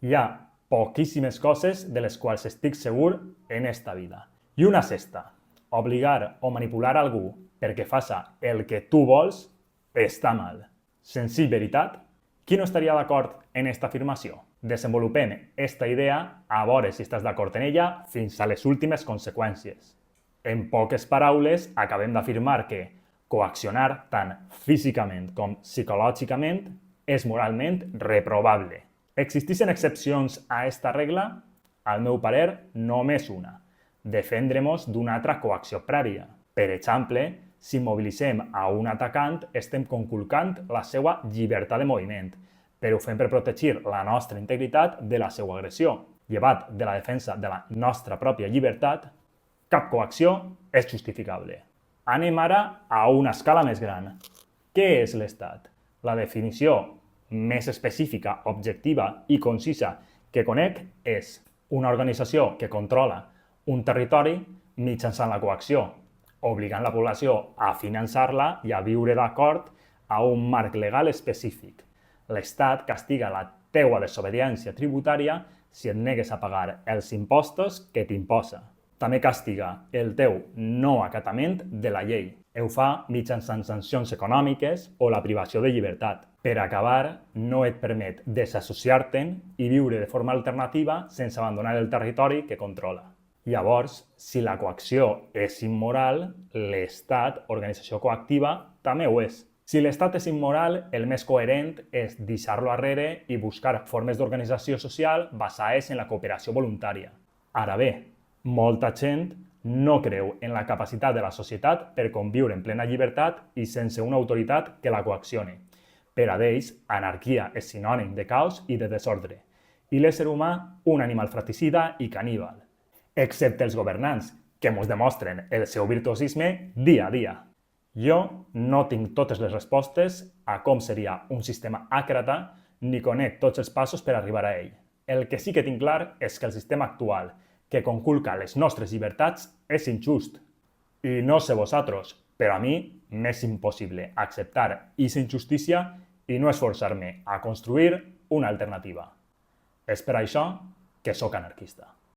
Hi ha poquíssimes coses de les quals estic segur en esta vida. I una sexta, obligar o manipular algú perquè faça el que tu vols està mal. Senzill veritat? Qui no estaria d'acord en esta afirmació? Desenvolupem esta idea a veure si estàs d'acord en ella fins a les últimes conseqüències. En poques paraules, acabem d'afirmar que coaccionar tant físicament com psicològicament és moralment reprovable. Existeixen excepcions a esta regla? Al meu parer, només una. Defendre-nos d'una altra coacció prèvia. Per exemple, si mobilitzem a un atacant, estem conculcant la seva llibertat de moviment, però ho fem per protegir la nostra integritat de la seva agressió. Llevat de la defensa de la nostra pròpia llibertat, cap coacció és justificable. Anem ara a una escala més gran. Què és l'Estat? La definició més específica, objectiva i concisa que conec és una organització que controla un territori mitjançant la coacció, obligant la població a finançar-la i a viure d'acord a un marc legal específic. L'Estat castiga la teua desobediència tributària si et negues a pagar els impostos que t'imposa. També castiga el teu no acatament de la llei. Ho fa mitjançant sancions econòmiques o la privació de llibertat. Per acabar, no et permet desassociar-te'n i viure de forma alternativa sense abandonar el territori que controla. Llavors, si la coacció és immoral, l'Estat, organització coactiva, també ho és. Si l'Estat és immoral, el més coherent és deixar-lo arrere i buscar formes d'organització social basades en la cooperació voluntària. Ara bé, molta gent no creu en la capacitat de la societat per conviure en plena llibertat i sense una autoritat que la coaccioni. Per a ells, anarquia és sinònim de caos i de desordre, i l'ésser humà un animal fratricida i caníbal, excepte els governants, que ens demostren el seu virtuosisme dia a dia. Jo no tinc totes les respostes a com seria un sistema àcrata ni conec tots els passos per arribar a ell. El que sí que tinc clar és que el sistema actual, que conculca les nostres llibertats, és injust. I no sé vosaltres, però a mi m'és impossible acceptar aquesta injustícia i no esforçar-me a construir una alternativa. És per això que sóc anarquista.